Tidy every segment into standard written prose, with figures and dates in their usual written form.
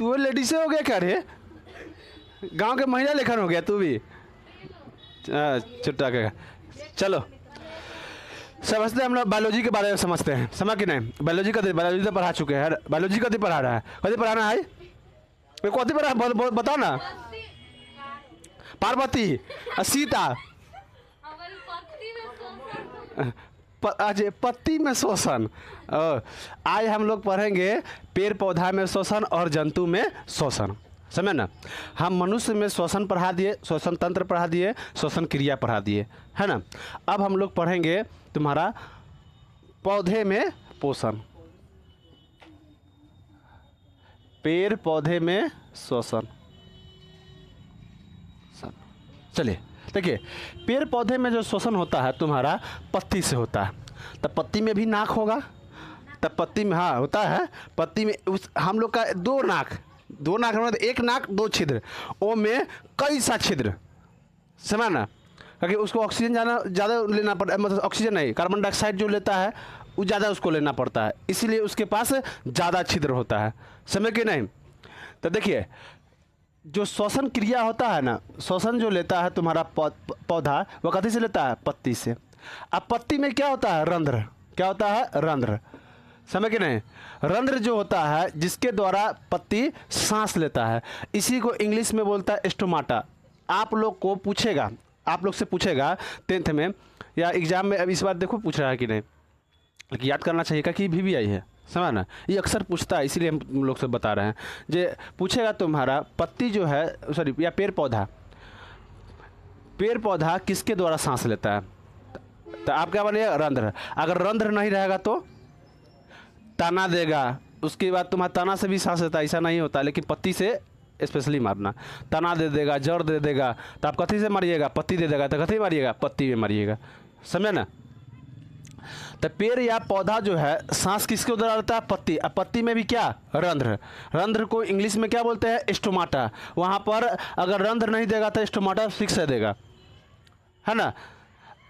तू लेडीज हो गया क्या रे? गांव के महिला लेखन हो गया तू भी। चुट्टा के चलो समझते हैं, हम लोग बायोलॉजी के बारे में समझते हैं, समझ कि नहीं? बायोलॉजी तो पढ़ा चुके हैं। बायोलॉजी कभी पढ़ा रहा है, कभी पढ़ाना है कभी पढ़ा बताओ ना। पार्वती सीता पत्ती में शोषण। आज हम लोग पढ़ेंगे पेड़ पौधा में शोषण और जंतु में शोषण, समझे ना? हम मनुष्य में श्वसन पढ़ा दिए, श्वसन तंत्र पढ़ा दिए, श्वसन क्रिया पढ़ा दिए, है ना? अब हम लोग पढ़ेंगे तुम्हारा पौधे में पोषण, पेड़ पौधे में श्वसन। चलिए देखिए, पेड़ पौधे में जो श्वसन होता है तुम्हारा पत्ती से होता है। तब पत्ती में भी नाक होगा, तब पत्ती में हाँ होता है। पत्ती में हम लोग का दो नाक मतलब एक नाक दो छिद्र, ओ में कई सा छिद्र, समझ ना? क्योंकि उसको ऑक्सीजन ज़्यादा लेना पड़ता है, मतलब ऑक्सीजन नहीं, कार्बन डाइऑक्साइड जो लेता है वो ज़्यादा उसको लेना पड़ता है, इसीलिए उसके पास ज़्यादा छिद्र होता है, समझ कि नहीं? तो देखिए जो श्वसन क्रिया होता है ना, श्वसन जो लेता है तुम्हारा पौधा, वो कथी से लेता है? पत्ती से। अब पत्ती में क्या होता है? रंध्र। क्या होता है? रंध्र, समझ के नहीं? रंध्र जो होता है जिसके द्वारा पत्ती सांस लेता है, इसी को इंग्लिश में बोलता है स्टोमाटा। आप लोग को पूछेगा, आप लोग से पूछेगा 10th में या एग्जाम में, अब इस बार देखो पूछ रहा है कि नहीं, लेकिन याद करना चाहिए कि भी आई है, समझ ना? ये अक्सर पूछता है, इसीलिए हम लोग से बता रहे हैं। जे पूछेगा तुम्हारा पत्ती जो है, सॉरी, या पेड़ पौधा किसके द्वारा सांस लेता है? तो आप क्या बनेगा? रंध्र। अगर रंध्र नहीं रहेगा तो तना देगा, उसके बाद तुम्हारा तना से भी सांस लेता है, ऐसा नहीं होता, लेकिन पत्ती से स्पेशली मारना। तना दे देगा, जड़ दे देगा, तो आप कथी से मारिएगा? पत्ती दे देगा, तो कथी मारिएगा? पत्ती में मारिएगा, समझे ना? तो पेड़ या पौधा जो है सांस किसके द्वारा लेता है? पत्ती। अब पत्ती में भी क्या? रंध्र। रंध्र को इंग्लिश में क्या बोलते हैं? स्टोमाटा। वहाँ पर अगर रंध्र नहीं देगा तो स्टोमाटा फिक्स देगा, है ना?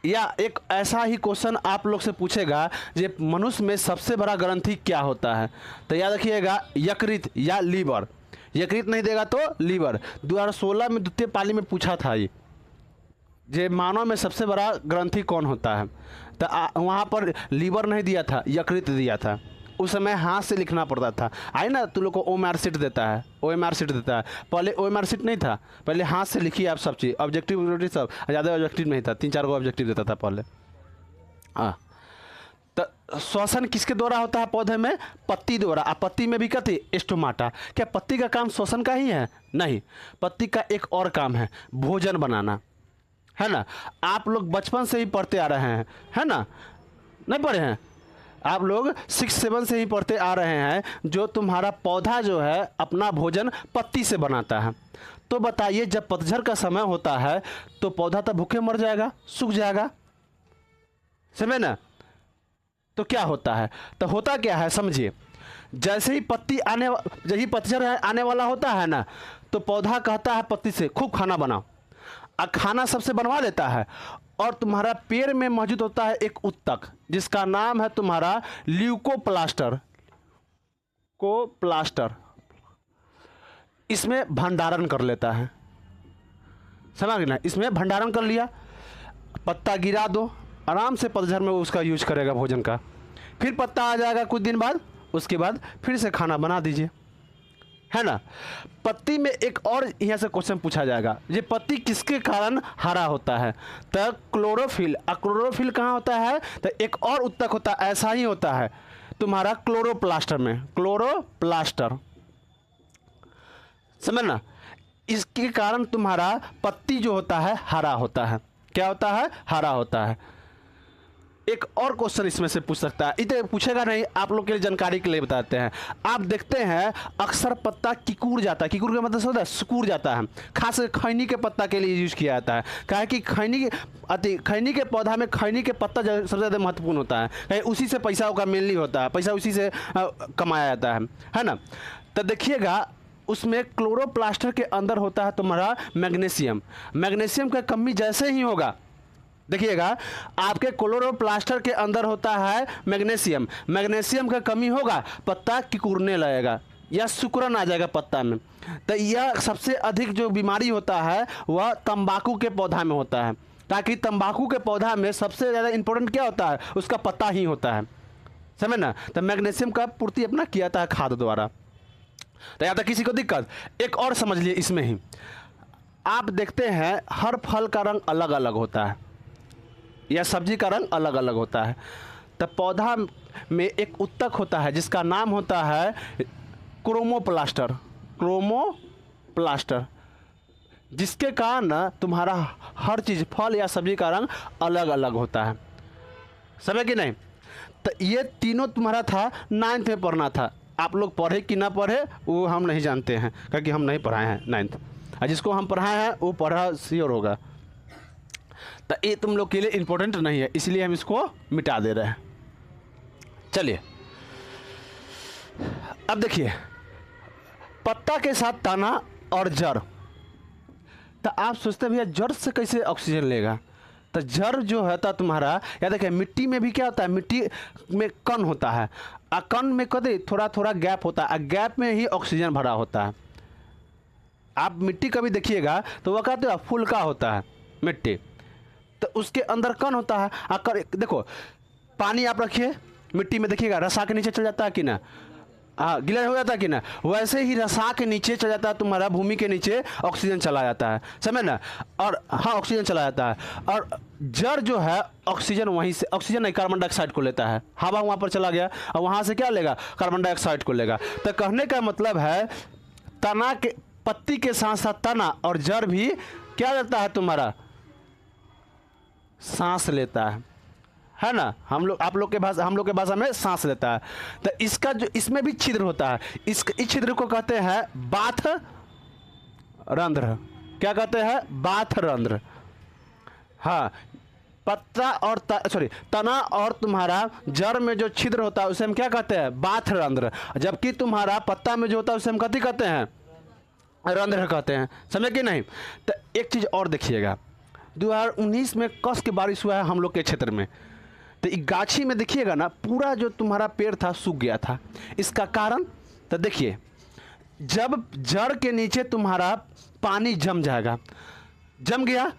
या एक ऐसा ही क्वेश्चन आप लोग से पूछेगा, जे मनुष्य में सबसे बड़ा ग्रंथि क्या होता है? तो याद रखिएगा, यकृत या लीवर। यकृत नहीं देगा तो लीवर। 2016 में द्वितीय पाली में पूछा था ये, जे मानव में सबसे बड़ा ग्रंथि कौन होता है? तो वहाँ पर लीवर नहीं दिया था, यकृत दिया था। उस समय हाथ से लिखना पड़ता था। आई ना, तुम लोग को OMR शीट देता है, OMR शीट देता है। पहले OMR शीट नहीं था, पहले हाथ से लिखिए आप सब चीज़, ऑब्जेक्टिव सब, ज़्यादा ऑब्जेक्टिव नहीं था, 3-4 को ऑब्जेक्टिव देता था पहले। हाँ, तो श्वसन किसके द्वारा होता है पौधे में? पत्ती द्वारा। अब पत्ती में भी कथी? स्टोमाटा। क्या पत्ती का काम श्वसन का ही है? नहीं, पत्ती का एक और काम है, भोजन बनाना, है ना? आप लोग बचपन से ही पढ़ते आ रहे हैं, है ना? नहीं पढ़े हैं? आप लोग 6-7 से ही पढ़ते आ रहे हैं, जो तुम्हारा पौधा जो है अपना भोजन पत्ती से बनाता है। तो बताइए, जब पतझड़ का समय होता है तो पौधा तो भूखे मर जाएगा, सूख जाएगा, समझे ना? तो क्या होता है? तो होता क्या है समझिए, जैसे ही पतझड़ आने वाला होता है ना, तो पौधा कहता है पत्ती से खूब खाना बनाओ, और खाना सबसे बनवा लेता है। और तुम्हारा पेड़ में मौजूद होता है एक उत्तक, जिसका नाम है तुम्हारा ल्यूकोप्लास्टर। इसमें भंडारण कर लेता है, समझ ना? इसमें भंडारण कर लिया, पत्ता गिरा दो, आराम से पतझड़ में उसका यूज करेगा भोजन का। फिर पत्ता आ जाएगा कुछ दिन बाद, उसके बाद फिर से खाना बना दीजिए, है ना? पत्ती में एक और यहाँ से क्वेश्चन पूछा जाएगा, ये पत्ती किसके कारण हरा होता है? तो क्लोरोफिल। क्लोरोफिल कहाँ होता है? तो एक और उत्तक होता है, ऐसा ही होता है तुम्हारा क्लोरोप्लास्टर में, क्लोरोप्लास्टर, समझ ना? इसके कारण तुम्हारा पत्ती जो होता है हरा होता है। क्या होता है? हरा होता है। एक और क्वेश्चन इसमें से पूछ सकता है, इतने पूछेगा नहीं, आप लोग के लिए जानकारी के लिए बताते हैं। आप देखते हैं अक्सर पत्ता किकुर जाता है, किकुर का मतलब होता है सिकुड़ जाता है, खास खैनी के पत्ता के लिए यूज किया जाता है। कहा कि खैनी के पौधा में खैनी के पत्ता सबसे ज़्यादा महत्वपूर्ण होता है, कहीं उसी से पैसा का मेनली होता है, पैसा उसी से कमाया जाता है ना? तो देखिएगा, उसमें क्लोरोप्लास्टर के अंदर होता है तुम्हारा मैग्नीशियम। मैग्नीशियम का कमी जैसे ही होगा, देखिएगा, आपके क्लोरोप्लास्टर के अंदर होता है मैग्नीशियम। मैग्नीशियम का कमी होगा, पत्ता किकुरने लगेगा, या सिकुड़न आ जाएगा पत्ता में। तो यह सबसे अधिक जो बीमारी होता है वह तंबाकू के पौधा में होता है, ताकि तंबाकू के पौधा में सबसे ज़्यादा इंपॉर्टेंट क्या होता है, उसका पत्ता ही होता है, समझ ना। तो मैग्नीशियम का पूर्ति अपना किया जाता है खाद द्वारा। तो या तो किसी को दिक्कत, एक और समझ लिए इसमें ही, आप देखते हैं हर फल का रंग अलग अलग होता है या सब्जी का रंग अलग अलग होता है। तो पौधा में एक उत्तक होता है जिसका नाम होता है क्रोमोप्लास्टर, क्रोमोप्लास्टर, जिसके कारण तुम्हारा हर चीज़ फल या सब्जी का रंग अलग अलग होता है, समझे कि नहीं। तो ये तीनों तुम्हारा था 9th में पढ़ना था। आप लोग पढ़े कि ना पढ़े वो हम नहीं जानते हैं, क्योंकि हम नहीं पढ़ाए हैं 9th, और जिसको हम पढ़ाए हैं वो पढ़ा श्योर होगा। तो ये तुम लोग के लिए इम्पोर्टेंट नहीं है, इसलिए हम इसको मिटा दे रहे हैं। चलिए अब देखिए, पत्ता के साथ तना और जड़। तो आप सोचते भैया जड़ से कैसे ऑक्सीजन लेगा। तो जड़ जो होता तुम्हारा, या देखिए मिट्टी में भी क्या होता है, मिट्टी में कण होता है, और कण में कभी थोड़ा थोड़ा गैप होता है, और गैप में ही ऑक्सीजन भरा होता है। आप मिट्टी कभी देखिएगा तो वह कहते हैं फुल्का होता है मिट्टी, तो उसके अंदर कण होता है। आकर देखो पानी आप रखिए मिट्टी में, देखिएगा रसा के नीचे चल जाता है कि ना, हाँ गिला हो जाता है कि ना, वैसे ही रसा के नीचे चल जाता है तुम्हारा, भूमि के नीचे ऑक्सीजन चला जाता है, समझ ना। और हाँ ऑक्सीजन चला जाता है, और जड़ जो है ऑक्सीजन वहीं से, ऑक्सीजन नहीं कार्बन डाइऑक्साइड को लेता है, हवा वहाँ पर चला गया और वहाँ से क्या लेगा, कार्बन डाइऑक्साइड को लेगा। तो कहने का मतलब है तना के, पत्ती के साथ साथ तना और जड़ भी क्या लेता है तुम्हारा, सांस लेता है ना। हम लोग आप लोग के भाषा, हम लोग के भाषा में सांस लेता है। तो इसका जो इसमें भी छिद्र होता है, इस छिद्र को कहते हैं बाथ रंध्र। क्या कहते हैं, बाथ रंध्र। हाँ पत्ता और तना और तुम्हारा जड़ में जो छिद्र होता है उसे हम क्या कहते हैं, बाथ रंध्र। जबकि तुम्हारा पत्ता में जो होता है उसे हम कथी कहते हैं, रंध्र कहते हैं, समझे कि नहीं। तो एक चीज़ और देखिएगा, 2019 में कस के बारिश हुआ है हम लोग के क्षेत्र में। तो गाछी में देखिएगा ना, पूरा जो तुम्हारा पेड़ था सूख गया था। इसका कारण तो देखिए, जब जड़ के नीचे तुम्हारा पानी जम जाएगा, जम गया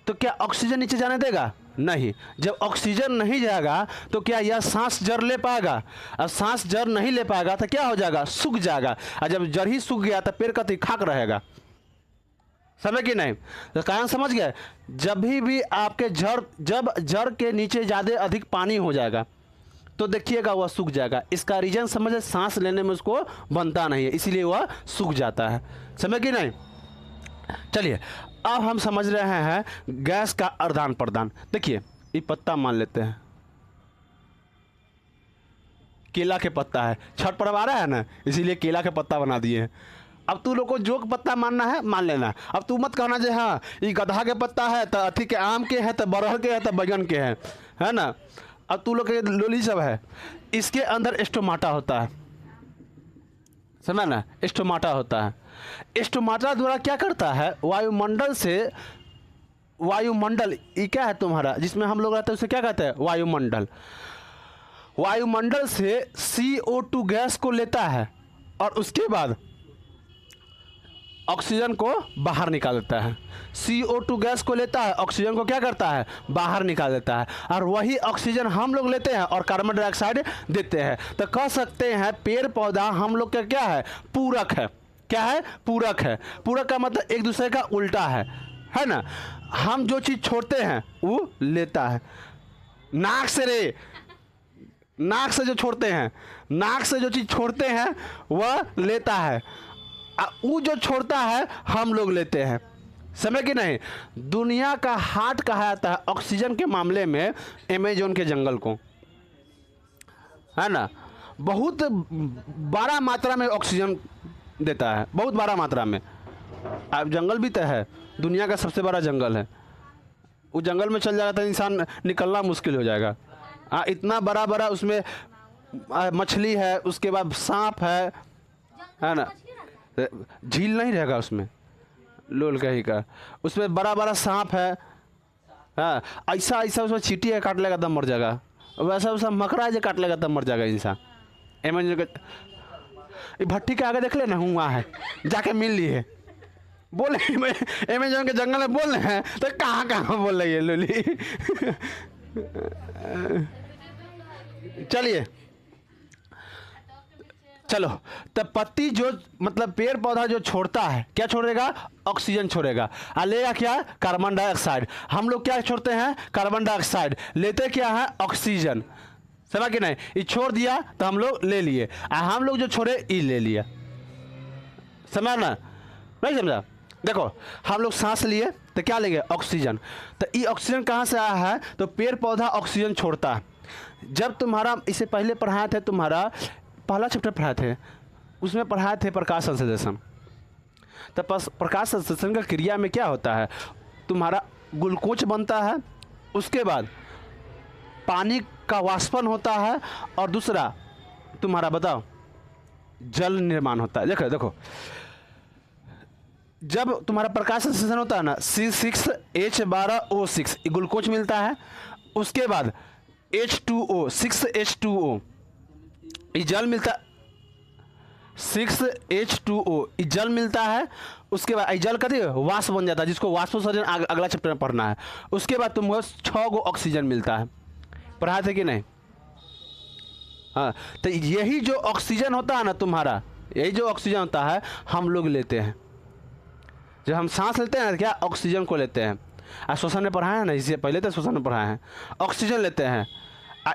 तो क्या ऑक्सीजन नीचे जाने देगा, नहीं। जब ऑक्सीजन नहीं जाएगा तो क्या यह सांस जड़ ले पाएगा, और सांस जड़ नहीं ले पाएगा तो क्या हो जाएगा, सूख जाएगा। और जब जड़ ही सूख गया तो पेड़ कति खाक रहेगा, समझ कि नहीं। तो कारण समझ गए, जब भी आपके जब जड़ के नीचे ज़्यादा अधिक पानी हो जाएगा तो देखिएगा वह सूख जाएगा। इसका रीजन समझे, सांस लेने में उसको बनता नहीं है, इसीलिए वह सूख जाता है, समझ कि नहीं। चलिए अब हम समझ रहे हैं गैस का आदान प्रदान। देखिए ये पत्ता मान लेते हैं, केला के पत्ता है, छठ पर्व आ रहा है ना, इसीलिए केला के पत्ता बना दिए हैं। अब तू लोग को जो पत्ता मानना है मान लेना। अब तू मत कहना जो हाँ ये गधा के पत्ता है तो अथी के आम के है तो बरहर के है तो बैगन के है ना। अब तू लोग के लोली सब है, इसके अंदर स्टोमाटा होता है, समझ ना, स्टोमाटा होता है। स्टोमाटा द्वारा क्या करता है, वायुमंडल से, वायुमंडल ये क्या है तुम्हारा जिसमें हम लोग रहते हैं उसे क्या कहते हैं, वायुमंडल। वायुमंडल से CO2 गैस को लेता है और उसके बाद ऑक्सीजन को बाहर निकाल देता है। CO2 गैस को लेता है, ऑक्सीजन को क्या करता है, बाहर निकाल देता है, और वही ऑक्सीजन हम लोग लेते हैं और कार्बन डाइऑक्साइड देते हैं। तो कह सकते हैं पेड़ पौधा हम लोग का क्या है, पूरक है। क्या है, पूरक है। पूरक का मतलब एक दूसरे का उल्टा है ना। हम जो चीज़ छोड़ते हैं वो लेता है। नाक से रे, नाक से जो छोड़ते हैं, नाक से जो चीज़ छोड़ते हैं वह लेता है, वो जो छोड़ता है हम लोग लेते हैं, समझ कि नहीं। दुनिया का हार्ट कहा जाता है ऑक्सीजन के मामले में अमेजोन के जंगल को, है ना। बहुत बड़ा मात्रा में ऑक्सीजन देता है, बहुत बड़ा मात्रा में। अब जंगल भी तो है, दुनिया का सबसे बड़ा जंगल है। उस जंगल में चल जाएगा तो इंसान निकलना मुश्किल हो जाएगा। इतना बड़ा बड़ा उसमें मछली है, उसके बाद सांप है ना। झील नहीं रहेगा उसमें, लोल कहीं का, उसमें बड़ा बड़ा सांप है। हाँ ऐसा ऐसा उसमें चींटी है, काट लेगा तब मर जाएगा। वैसा वैसा मकड़ा जो काट लेगा तब मर जाएगा इंसान। ये भट्टी के आगे देख ले ना, हुआ है, जाके मिल लिए। बोले अमेजोन के जंगल में बोल रहे हैं तो कहाँ कहाँ बोल रही है लोली। चलिए चलो, तब पत्ती जो मतलब पेड़ पौधा जो छोड़ता है, क्या छोड़ेगा? ऑक्सीजन छोड़ेगा। और लेगा क्या? Carbon dioxide. हम लोग क्या छोड़ते हैं? Carbon dioxide. लेते क्या है? ऑक्सीजन। समझा कि नहीं? ये छोड़ दिया तो हम लोग ले लिए, और हम लोग जो छोड़े ये ले लिया। समझ ना? नहीं समझा? देखो, हम लोग सांस लिए तो क्या लेंगे? ऑक्सीजन। तो ये ऑक्सीजन कहाँ से आया है? तो पेड़ पौधा ऑक्सीजन छोड़ता है। जब तुम्हारा, इससे पहले पढ़ाए थे, तुम्हारा पहला चैप्टर पढ़ाए थे, उसमें पढ़ाए थे प्रकाश संश्लेषण। तो प्रकाश संश्लेषण का क्रिया में क्या होता है? तुम्हारा ग्लूकोज बनता है, उसके बाद पानी का वाष्पन होता है, और दूसरा तुम्हारा बताओ जल निर्माण होता है। देखो देखो, जब तुम्हारा प्रकाश संश्लेषण होता है ना, C6H12O6 ग्लूकोज मिलता है, उसके बाद H2O 6H2O ये जल मिलता, 6H2O ये जल मिलता है। उसके बाद ये जल कहते हैं वाष्प बन जाता है, जिसको वाष्पोत्सर्जन अगला चैप्टर में पढ़ना है। उसके बाद तुमको 6 गो ऑक्सीजन मिलता है। पढ़ाए थे कि नहीं? हाँ, तो यही जो ऑक्सीजन होता है ना तुम्हारा, यही जो ऑक्सीजन होता है हम लोग लेते हैं। जब हम सांस लेते हैं क्या? ऑक्सीजन को लेते हैं। और श्वसन में पढ़ाए हैं ना, इससे पहले तो श्वसन में पढ़ाए हैं, ऑक्सीजन लेते हैं।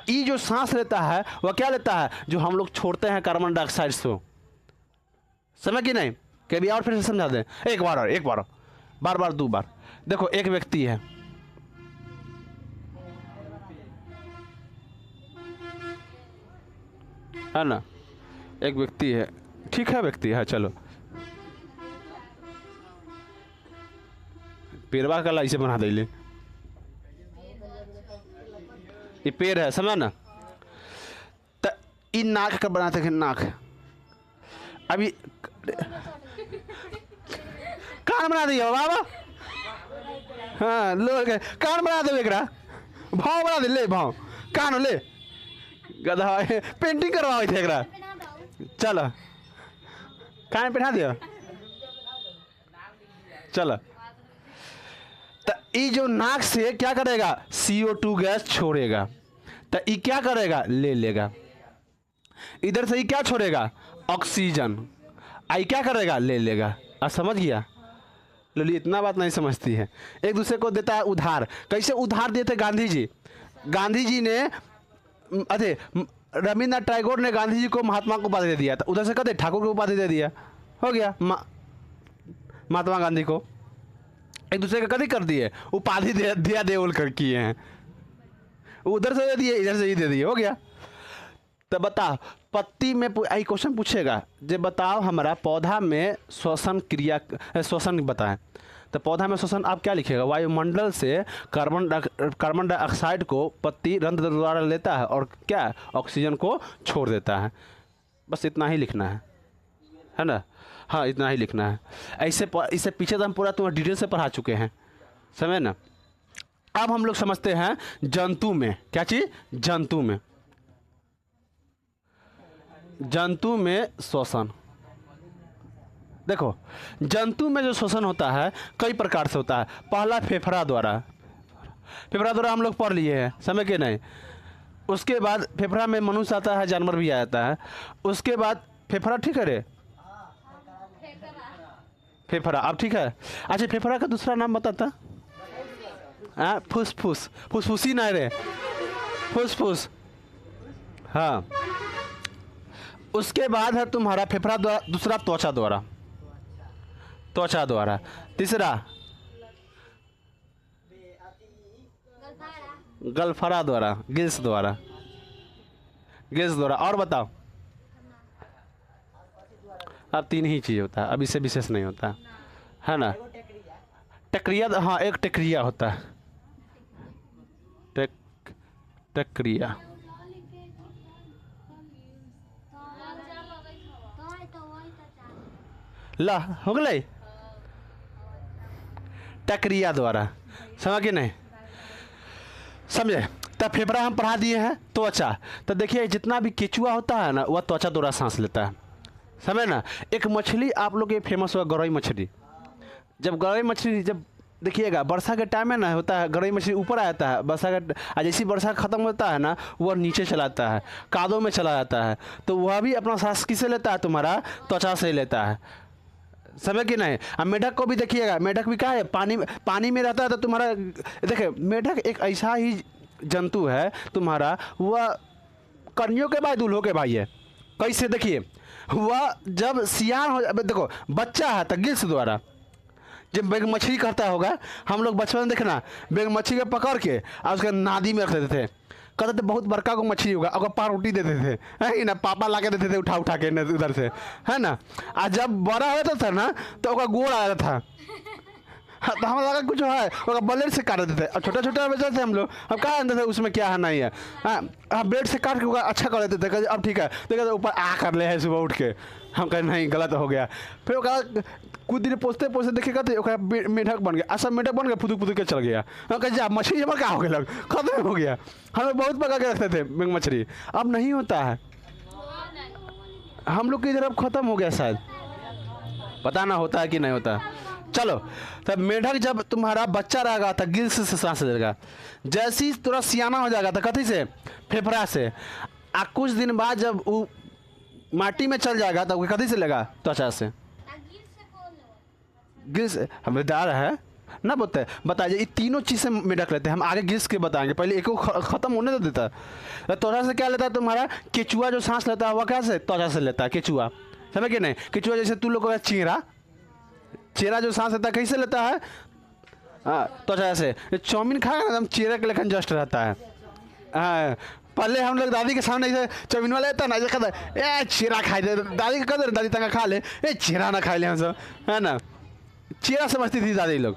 ये जो सांस लेता है वह क्या लेता है? जो हम लोग छोड़ते हैं कार्बन डाइऑक्साइड से। समझ कि नहीं? कभी और फिर से समझा दें, एक बार और, एक बार, बार बार, 2 बार। देखो, एक व्यक्ति है ना, एक व्यक्ति है, ठीक है, व्यक्ति है, चलो पेड़वा का इसे बना दे ले, ये पेड़ है, समझा ना? तो इन नाक का बनाते हैं, नाक अभी कान बना दिया बाबा। हाँ, लोग कान बना दो, एकरा भाव बना दे, ले भाव, कान ले, गधा पेंटिंग करवाओ थे एकरा। चलो कान पहना दियो, चलो। तो ये जो नाक से क्या करेगा? CO2 गैस छोड़ेगा। तो ये क्या करेगा? ले लेगा। इधर से ये क्या छोड़ेगा? ऑक्सीजन। आई क्या करेगा? ले लेगा। अब समझ गया? लोली इतना बात नहीं समझती है। एक दूसरे को देता है उधार। कैसे उधार देते गांधी जी? गांधी जी ने, अरे रविन्द्रनाथ टैगोर ने गांधी जी को महात्मा को उपाधि दे दिया था, उधर से कहते ठाकुर को उपाधि दे दिया, हो गया महात्मा गांधी को। एक दूसरे का कभी कर दिए, उपाधि दिया देवल कर किए हैं, उधर से दे दिए, इधर से ही दे दिए, हो गया। तो बताओ, पत्ती में आई क्वेश्चन पूछेगा, जो बताओ हमारा पौधा में श्वसन क्रिया, श्वसन बताएं। तो पौधा में श्वसन आप क्या लिखेगा? वायुमंडल से कार्बन डाइऑक्साइड को पत्ती रंध्र द्वारा लेता है और क्या? ऑक्सीजन को छोड़ देता है। बस इतना ही लिखना है ना? हाँ, इतना ही लिखना है। ऐसे इससे पीछे तो हम पूरा तुम्हें डिटेल से पढ़ा चुके हैं, समझे ना? अब हम लोग समझते हैं जंतु में। क्या चीज़? जंतु में, जंतु में श्वसन। देखो, जंतु में जो श्वसन होता है कई प्रकार से होता है। पहला फेफड़ा द्वारा, फेफड़ा द्वारा हम लोग पढ़ लिए हैं, समझ के नहीं? उसके बाद फेफड़ा में मनुष्य आता है, जानवर भी आ जाता है। उसके बाद फेफड़ा, ठीक है रे? फेफड़ा, अब ठीक है। अच्छा, फेफड़ा का दूसरा नाम बताता? हाँ, फुसफुस, फुसफुसी नहीं रे, फुसफुस। हाँ, उसके बाद है तुम्हारा फेफड़ा द्वारा, दूसरा त्वचा द्वारा, त्वचा द्वारा। तीसरा गलफड़ा द्वारा, गिल्स द्वारा, गिल्स द्वारा। और बताओ, अब 3 ही चीज़ होता है, अब इससे विशेष नहीं होता है ना? टक्रिया, हाँ, एक टक्रिया होता है, टक्रिया। ला, हो गई टक्रिया द्वारा, समझ के नहीं? समझे? तब फेफड़ा हम पढ़ा दिए हैं। त्वचा, तो देखिए जितना भी केचुआ होता है ना, वह त्वचा द्वारा सांस लेता है, समझे ना। एक मछली आप लोग के फेमस हुआ गरई मछली। जब गरई मछली जब देखिएगा वर्षा के टाइम में ना होता है, गरई मछली ऊपर आ जाता है वर्षा का, जैसी वर्षा खत्म होता है ना वह नीचे चला जाता है, कादों में चला जाता है। तो वह भी अपना सांस किससे लेता है, तुम्हारा त्वचा से लेता है, समझ कि नहीं। अब मेढक को भी देखिएगा, मेढक भी क्या है, पानी में रहता है। तो तुम्हारा देखिए मेढक एक ऐसा ही जंतु है तुम्हारा, वह कन्यों के भाई दूल्हों के भाई है। कैसे देखिए, वह जब सियान हो, अब देखो बच्चा है तो गिल्स द्वारा जब बेग मछली करता होगा, हम लोग बचपन में देखना बेग मछली को पकड़ के और उसके नादी में रख देते थे, कहते थे बहुत बड़का को मछली होगा, अगर पार रोटी देते थे, है कि ना, पापा ला के देते थे उठा उठा के उधर से, है ना। आज जब बड़ा होता था ना तो उसका गोड़ आ जाता था। हाँ, तो हमें लगा कुछ है, वो ब्लेड से काट देते थे। अब छोटा छोटा बच्चा थे हम लोग, अब कहा अंदर थे उसमें क्या है नहीं है, हाँ ब्लेड से काट के वो अच्छा कर देते थे। अब ठीक है, तो कहते ऊपर आ कर ले है सुबह उठ के, हम कहे नहीं गलत हो गया। फिर वो कहा कुछ दिन पोसते पोसते देखेगा तो मेढक बन गया, सब मेढक बन गया, फुदुक फुदुक के चल गया। हम कहे जा मछली जमा क्या हो गया, लग खत्म हो गया। हम लोग बहुत पका के रखते थे मछली, अब नहीं होता है, हम लोग की इधर अब खत्म हो गया शायद, पता ना होता है कि नहीं होता। चलो, तब मेढक जब तुम्हारा बच्चा रहेगा तो गिल्स से सांस लेगा, जैसे ही थोड़ा सियाना हो जाएगा तो कथी से, फेफड़ा से, आ कुछ दिन बाद जब वो माटी में चल जाएगा तब कथी से लेगा, त्वचा से। गिल्स हमें डाल है ना, बताइए ये तीनों चीज़ से मेढक लेते हैं। हम आगे गिल्स के बताएंगे, पहले एक को खत्म होने तो देता है। त्वचा से क्या लेता है तुम्हारा, केचुआ जो सांस लेता है वह क्या से, त्वचा से लेता है केचुआ, समझ के नहीं। केचुआ जैसे तू लोग का चेहरा जो सांस लेता है कैसे लेता है, त्वचा से। चाउमीन खाएगा ना एकदम चेहरे के लेखन जस्ट रहता है। पहले हम लोग दादी के सामने ऐसे चाउमीन वाला लेता है ना, ऐसे कहता है ए चेहरा खाई दे, दादी को कहते दादी तंगा खा ले, ए चेहरा ना खाई ले हम सब, है ना। चेहरा समझती थी दादी लोग,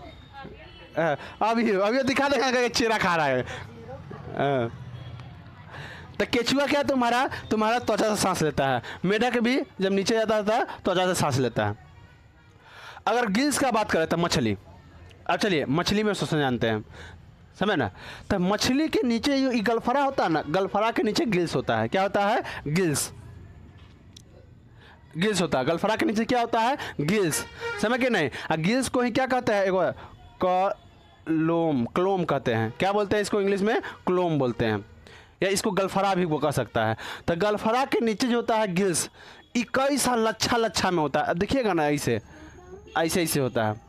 अभी दिखा देखा चेहरा खा रहा है। तो केचुआ क्या तुम्हारा त्वचा से सांस लेता है। मेढक भी जब नीचे जाता था त्वचा से सांस लेता है। अगर गिल्स का बात करें तो मछली, अब चलिए मछली में सोचना जानते हैं, समझे ना। तो मछली के नीचे जो गलफरा होता है ना, गलफरा के नीचे गिल्स होता है। क्या होता है, गिल्स होता है। गलफरा के नीचे क्या होता है, गिल्स, समझ के नहीं। गिल्स को ही क्या कहते हैं, एगो क्लोम कहते हैं। क्या बोलते हैं इसको, इंग्लिश में क्लोम बोलते हैं, या इसको गलफरा भी कह सकता है। तो गलफरा के नीचे जो होता है गिल्स, इक्कीस लच्छा में होता है। देखिएगा ना ऐसे होता है।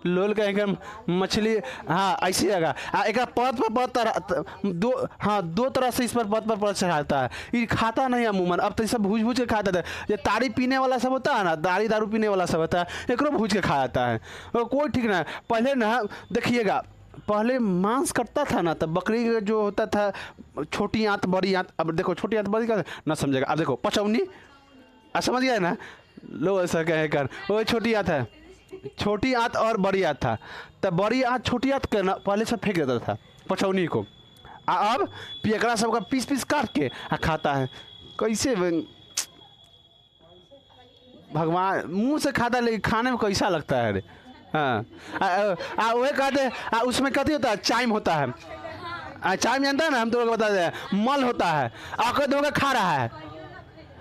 लोल का एक मछली, हाँ ऐसे आएगा, एक परत पर परत दो तरह से इस पर परत पर परत चढ़ाता है। ये खाता नहीं अमूमन, अब तो सब भूज के खाता था। ये ताड़ी पीने वाला सब होता है ना, दारू पीने वाला सब होता है, एक भूज के खा जाता है, और कोई ठीक ना। पहले ना देखिएगा, पहले मांस कटता था ना, तब बकरी का जो होता था छोटी आंत बड़ी आंत, अब देखो छोटी आंत बड़ी का ना समझेगा, अब देखो पचौनी, समझ गया ना, लो ऐसा कहे कर, वो छोटी आंत है, छोटी आंत और बड़ी आंत था। तब बड़ी आंत छोटी आंत करना पहले सब फेंक देता था पचौनी को, अब पियकड़ा सबका पीस पीस काट के खाता है। कैसे भगवान, मुंह से खाता लेकिन खाने में कैसा लगता है रे। हाँ, वही कहते उसमें कथी होता है, चाइम होता है। चाइम जानता है ना, हम तो लोग बता दें, मल होता है, आकर धोकर खा रहा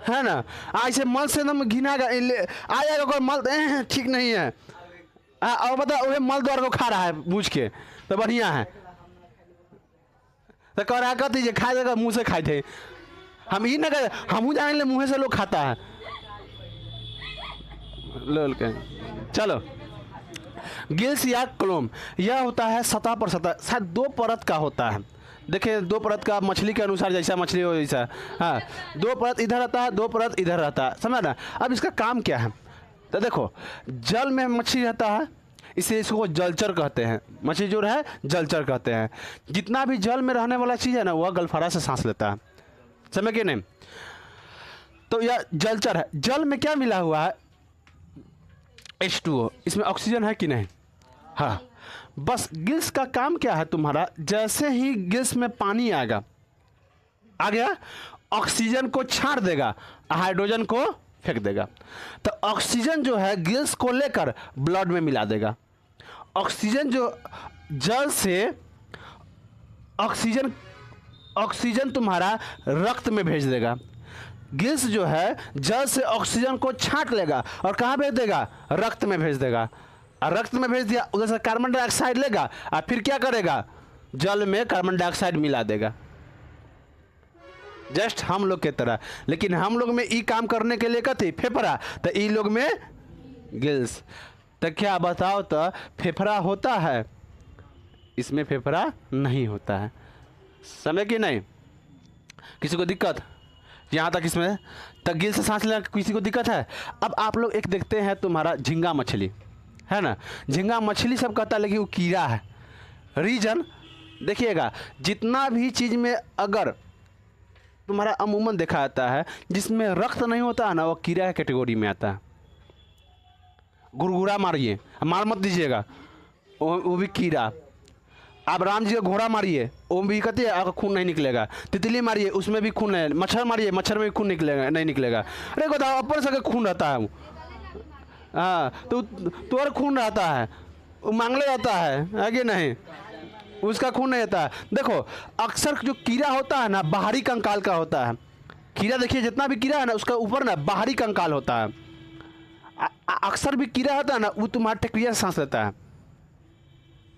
है ना। ऐसे मल से एकदम घिना आ जाएगा कोई मल, ठीक नहीं है, और बता वही मल द्वार को खा रहा है बूझ के, तो बढ़िया है। तो कह रहा कहती है खाए देगा, मुँह से खाए थे हम, ही ना कहे हम जाने ले, मुँह से लोग खाता है लोल के। चलो, गिल्स या क्लोम, यह होता है सतह पर सतह, शायद दो परत का होता है। देखिए दो परत का, मछली के अनुसार जैसा मछली हो वैसा, हाँ दो परत इधर रहता है, दो परत इधर रहता है, समझ ना। अब इसका काम क्या है, तो देखो जल में मछली रहता है, इसलिए इसको जलचर कहते हैं। मछली जो है जलचर कहते हैं। जितना भी जल में रहने वाला चीज़ है ना, वह गलफरा से सांस लेता है, समझ के नहीं। तो यह जलचर है। जल में क्या मिला हुआ है, H2O, इसमें ऑक्सीजन है कि नहीं, हाँ। बस गिल्स का काम क्या है तुम्हारा, जैसे ही गिल्स में पानी आएगा, आ गया, ऑक्सीजन को छाड़ देगा, हाइड्रोजन को फेंक देगा। तो ऑक्सीजन जो है गिल्स को लेकर ब्लड में मिला देगा। ऑक्सीजन जो जल से ऑक्सीजन तुम्हारा रक्त में भेज देगा। गिल्स जो है जल से ऑक्सीजन को छांट लेगा और कहाँ भेज देगा, रक्त में भेज देगा। और रक्त में भेज दिया, उधर से कार्बन डाइऑक्साइड लेगा और फिर क्या करेगा, जल में कार्बन डाइऑक्साइड मिला देगा, जस्ट हम लोग के तरह। लेकिन हम लोग में ई काम करने के लिए कथी, फेफड़ा, तो ई लोग में गिल्स। तो क्या बताओ, तो फेफड़ा होता है, इसमें फेफड़ा नहीं होता है। समझ कि नहीं, किसी को दिक्कत यहाँ तक इसमें तक गिल से सांस लेना किसी को दिक्कत है। अब आप लोग एक देखते हैं तुम्हारा झींगा मछली है ना, झींगा मछली सब कहता है लेकिन वो कीड़ा है। रीजन देखिएगा, जितना भी चीज़ में अगर तुम्हारा अमूमन देखा जाता है जिसमें रक्त नहीं होता है ना, वो कीड़ा की कैटेगरी में आता है। गुरगुरा मारिए, मार मत दीजिएगा, वो भी कीड़ा। आप राम जी का घोड़ा मारिए, वो भी कहते हैं खून नहीं निकलेगा। तितली मारिए, उसमें भी खून है। मच्छर मारिए, मच्छर में भी खून निकलेगा नहीं निकलेगा। अरे बताओ, अपन से खून रहता है, हाँ तो खून रहता है, वो मांगले जाता है कि नहीं, उसका खून नहीं रहता है। देखो अक्सर जो कीड़ा होता है ना, बाहरी कंकाल का होता है। कीड़ा देखिए, जितना भी कीड़ा है ना, उसका ऊपर ना बाहरी कंकाल होता है। अक्सर भी कीड़ा होता है ना, वो तुम्हारा टकरिया से सांस लेता है,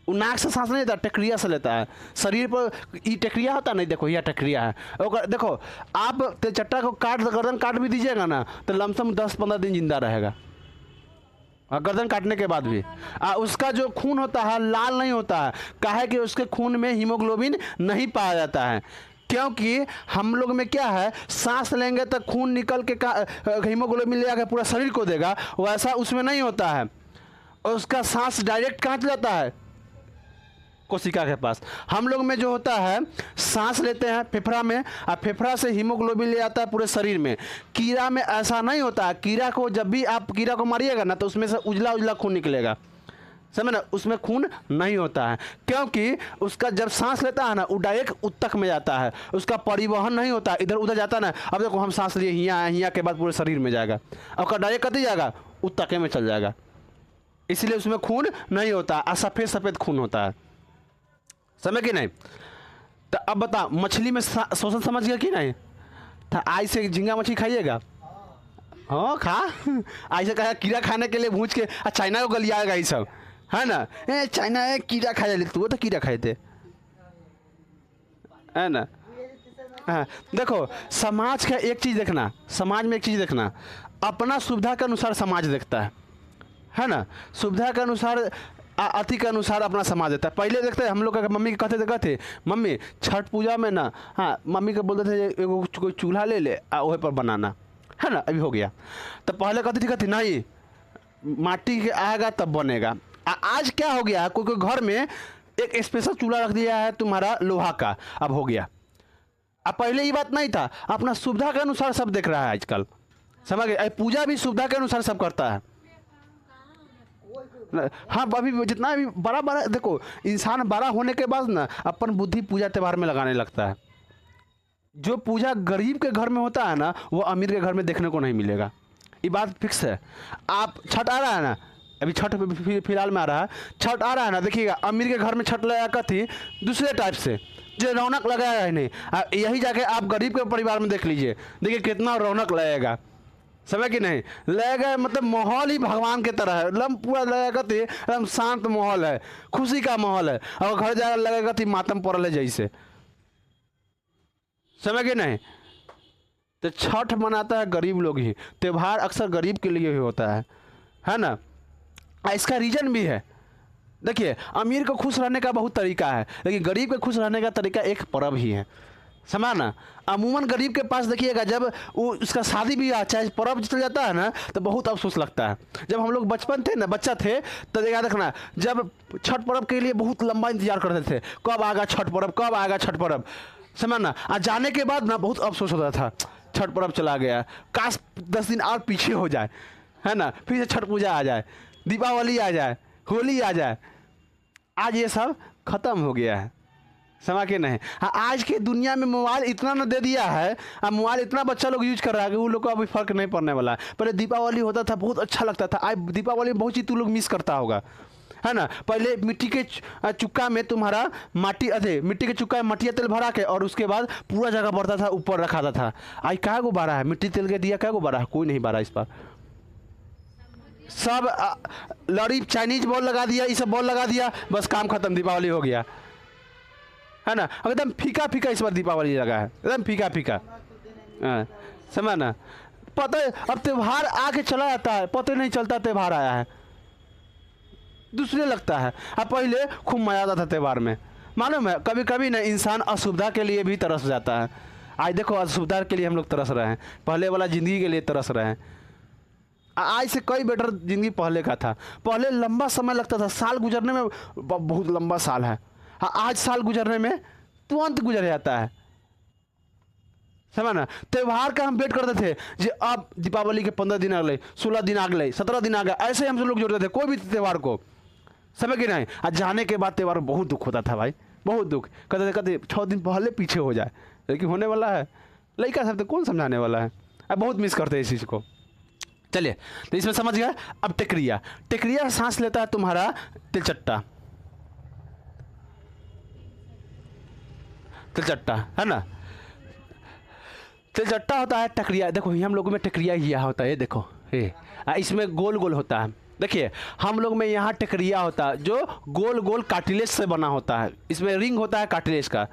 वो नाक से सांस नहीं लेता, टकरिया से लेता है। शरीर पर ये टकरिया होता नहीं, देखो यह टकरिया है। और देखो आप तेलचट्टा को गर्दन काट भी दीजिएगा ना, तो लमसम 10-15 दिन जिंदा रहेगा, और गर्दन काटने के बाद भी। उसका जो खून होता है लाल नहीं होता है, काहे कि उसके खून में हीमोग्लोबिन नहीं पाया जाता है। क्योंकि हम लोग में क्या है, सांस लेंगे तो खून निकल के हीमोग्लोबिन ले आकर पूरा शरीर को देगा, वैसा उसमें नहीं होता है। और उसका सांस डायरेक्ट कहाँ जाता है, कोशिका के पास। हम लोग में जो होता है, सांस लेते हैं फेफड़ा में, और फेफड़ा से हीमोग्लोबिन ले आता है पूरे शरीर में। कीड़ा में ऐसा नहीं होता है। कीड़ा को जब भी आप कीड़ा को मारिएगा ना, तो उसमें से उजला उजला खून निकलेगा, समझ ना, उसमें खून नहीं होता है। क्योंकि उसका जब सांस लेता है ना, वो डायरेक्ट उत्तक में जाता है, उसका परिवहन नहीं होता है, इधर उधर जाता ना। अब देखो हम सांस लिए, हियाँ के बाद पूरे शरीर में जाएगा, और डायरेक्ट कती जाएगा, उत्तके में चल जाएगा। इसलिए उसमें खून नहीं होता, और सफ़ेद सफ़ेद खून होता है, समझ कि नहीं। तो अब बता, मछली में शोषण समझ गया कि नहीं। तो आज से झींगा मछली खाइएगा, हाँ खा, आज से कहा कीड़ा खाने के लिए भूज के, चाइना को गलियाएगा ये सब, है ना। चाइना कीड़ा खा जाए, तू तो कीड़ा खाए थे, है ना। हाँ देखो, समाज का एक चीज़ देखना, समाज में एक चीज़ देखना, अपना सुविधा के अनुसार समाज देखता है ना। सुविधा के अनुसार, अति के अनुसार अपना समाज देता है। पहले देखते हैं हम लोग का, मम्मी के कहते मम्मी छठ पूजा में ना, हाँ मम्मी को बोलते थे एगो कोई चूल्हा ले ले और वही पर बनाना, है ना। अभी हो गया, तो पहले कहती नहीं, माटी के आएगा तब बनेगा। आज क्या हो गया, कोई घर में एक स्पेशल चूल्हा रख दिया है तुम्हारा लोहा का, अब हो गया। अब पहले ये बात नहीं था, अपना सुविधा के अनुसार सब देख रहा है आजकल, समझ गए। पूजा भी सुविधा के अनुसार सब करता है। हाँ अभी जितना भी बड़ा बड़ा देखो, इंसान बड़ा होने के बाद ना अपन बुद्धि पूजा त्यौहार में लगाने लगता है। जो पूजा गरीब के घर में होता है ना, वो अमीर के घर में देखने को नहीं मिलेगा, ये बात फिक्स है। आप छठ आ रहा है ना, अभी छठ फिलहाल में आ रहा है, छठ आ रहा है ना, देखिएगा अमीर के घर में छठ लगा थी दूसरे टाइप से, जो रौनक लगाया है नहीं। यही जाके आप गरीब के परिवार में देख लीजिए, देखिए कितना रौनक लगेगा, समझ कि नहीं लगेगा। मतलब माहौल ही भगवान के तरह है, एकदम पूरा लगेगा थी, एकदम शांत माहौल है, खुशी का माहौल है। और घर जाकर लगेगा थी मातम पड़ल है जैसे, समझ कि नहीं। तो छठ मनाता है गरीब लोग ही, त्यौहार अक्सर गरीब के लिए ही होता है ना। इसका रीज़न भी है। देखिए अमीर को खुश रहने का बहुत तरीका है, लेकिन गरीब के खुश रहने का तरीका एक पर्व ही है, समझा ना। अमूमन गरीब के पास देखिएगा, जब वो उसका शादी भी चाहे पर्व चल जाता है ना, तो बहुत अफसोस लगता है। जब हम लोग बचपन थे ना, बच्चा थे, तो याद रखना, जब छठ पर्व के लिए बहुत लंबा इंतजार करते थे, कब आएगा छठ पर्व, कब आएगा छठ पर्व, समझ ना। जाने के बाद ना बहुत अफसोस होता था, छठ पर्व चला गया, काश 10 दिन और पीछे हो जाए, है ना, फिर से छठ पूजा आ जाए, दीपावली आ जाए, होली आ जाए। आज ये सब खत्म हो गया है, समझ के नहीं। हाँ आज की दुनिया में मोबाइल इतना ना दे दिया है, अब मोबाइल इतना बच्चा लोग यूज कर रहा है कि वो लोग को अभी फर्क नहीं पड़ने वाला है। पहले दीपावली होता था, बहुत अच्छा लगता था। आज दीपावली में बहुत चीज़ तू लोग मिस करता होगा, है ना। पहले मिट्टी के चुक्का में तुम्हारा मिट्टी के चुक्का में मटिया तेल भरा के और उसके बाद पूरा जगह बढ़ता था, ऊपर रखा था। आई क्या गो बारा है मिट्टी तेल के दिया, क्या गो बारा है, कोई नहीं बारा इस पर। सब लड़ी चाइनीज बॉल लगा दिया, ये सब बॉल लगा दिया, बस काम खत्म, दीपावली हो गया, है ना। एकदम फीका फीका इस बार दीपावली लगा है, एकदम फीका फीका। समझ ना, पता है अब त्यौहार आके चला जाता है, पता नहीं चलता त्यौहार आया है, दूसरे लगता है। अब पहले खूब मजा आता था त्यौहार में, मालूम है। कभी कभी ना इंसान असुविधा के लिए भी तरस जाता है। आज देखो असुविधा के लिए हम लोग तरस रहे हैं, पहले वाला ज़िंदगी के लिए तरस रहे हैं। आज से कई बेटर ज़िंदगी पहले का था। पहले लंबा समय लगता था, साल गुजरने में बहुत लंबा साल है। हाँ, आज साल गुजरने में तुरंत गुजर जाता है, समझ ना। त्यौहार का हम वेट करते थे जी, अब दीपावली के 15 दिन अगले, 16 दिन अगले, 17 दिन आ गए, ऐसे हम सब लोग जोड़ते थे कोई भी त्यौहार को, समझ कि नहीं। आज जाने के बाद त्यौहार बहुत दुख होता था भाई, बहुत दुख। कहते 6 दिन पहले पीछे हो जाए, लेकिन होने वाला है। लड़का सब तो कौन समझाने वाला है। अब बहुत मिस करते हैं इस चीज़ को। चलिए, तो इसमें समझ गया। अब टेकरिया, टेकरिया सांस लेता है तुम्हारा तिलचट्टा, तिलचट्टा है ना। तिलचट्टा होता है टकरिया, देखो हम लोगों में टकरिया ही यहाँ होता है, देखो ये इसमें गोल गोल होता है। देखिए हम लोग में यहाँ टकरिया होता है जो गोल गोल कार्टिलेज से बना होता है, इसमें रिंग होता है कार्टिलेज का।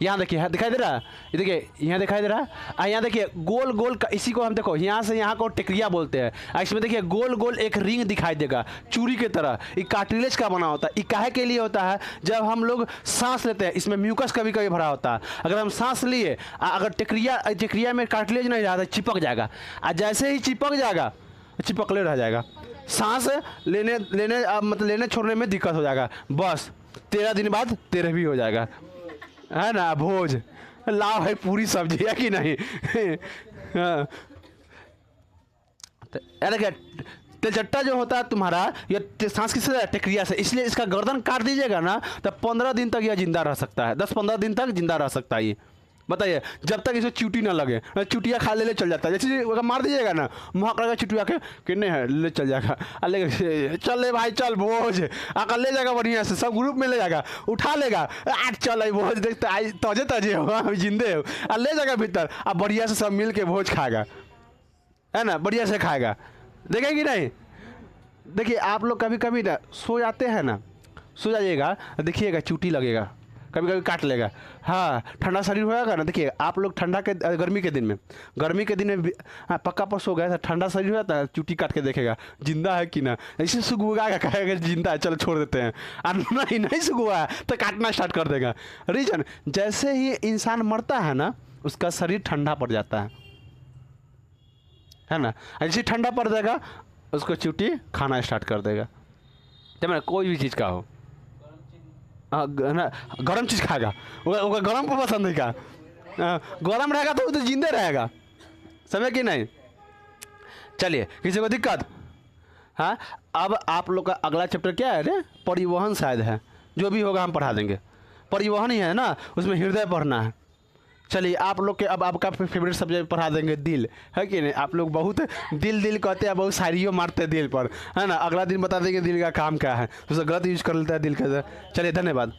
यहाँ देखिए दिखाई दे रहा है, ये देखिए यहाँ दिखाई दे रहा है। यहाँ देखिए गोल गोल का, इसी को हम देखो यहाँ से यहाँ को टकरिया बोलते हैं। इसमें देखिए गोल गोल एक रिंग दिखाई देगा चूड़ी की तरह, ये कार्टिलेज का बना होता है। ये काहे के लिए होता है, जब हम लोग सांस लेते हैं इसमें म्यूकस कभी कभी भरा होता है। अगर हम सांस लिए, अगर टकरिया में कार्टिलेज नहीं रहा तो चिपक जाएगा, और जैसे ही चिपक जाएगा चिपकले रह जाएगा, सांस लेने मतलब लेने छोड़ने में दिक्कत हो जाएगा। बस 13 दिन बाद 13 भी हो जाएगा, है ना। भोज लाओ है पूरी सब्जी है कि नहीं। हाँ, अरे क्या तिलचट्टा जो होता है तुम्हारा, ये सांस किससे, टकरिया से, इसलिए इसका गर्दन काट दीजिएगा ना तो 15 दिन तक यह जिंदा रह सकता है, 10-15 दिन तक जिंदा रह सकता है ये। बताइए, जब तक इसे चूटी ना लगे, चुटिया खा ले चल जाता है। जैसे अगर मार दीजिएगा ना, मुँह करेगा चुटिया के किन्ने है ले चल जाएगा, ले चल ले भाई चल भोज, आकर ले जाएगा बढ़िया से, सब ग्रुप में ले जाएगा, उठा लेगा, आज चल आई भोज देखते आई तजे तजे हो, हम जिंदे हो, और ले जाएगा भीतर, अब बढ़िया से सब मिल के भोज खाएगा, है ना, बढ़िया से खाएगा। देखेंगे नहीं। देखिए आप लोग कभी कभी ना सो जाते हैं ना, सो जाइएगा, देखिएगा चूटी लगेगा, कभी कभी काट लेगा। हाँ, ठंडा शरीर होगा ना, देखिए आप लोग गर्मी के दिन में हाँ, पक्का पर सो गए तो ठंडा शरीर हो जाता है, चूटी काट के देखेगा जिंदा है कि ना, ऐसे सुगुआगा, कहेगा जिंदा है चलो छोड़ देते हैं, और नहीं सुगुआ है तो काटना स्टार्ट कर देगा। रीजन, जैसे ही इंसान मरता है ना उसका शरीर ठंडा पड़ जाता है ना, जैसे ठंडा पड़ जाएगा उसको चूटी खाना स्टार्ट कर देगा। जब कोई भी चीज़ का हो, ना गरम चीज़ खाएगा, वो गरम को पसंद है का, गरम रहेगा तो वो तो जिंदे रहेगा, समझे कि नहीं। चलिए, किसी को दिक्कत। हाँ, अब आप लोग का अगला चैप्टर क्या है रे, परिवहन शायद है, जो भी होगा हम पढ़ा देंगे। परिवहन ही है ना, उसमें हृदय पढ़ना है। चलिए आप लोग के अब आपका फेवरेट सब्जेक्ट पढ़ा देंगे दिल, है कि नहीं। आप लोग बहुत दिल कहते हैं, बहुत शायरियों मारते हैं दिल पर, है ना। अगला दिन बता देंगे दिल का काम क्या है, तो गलत यूज कर लेता है दिल का। चलिए धन्यवाद।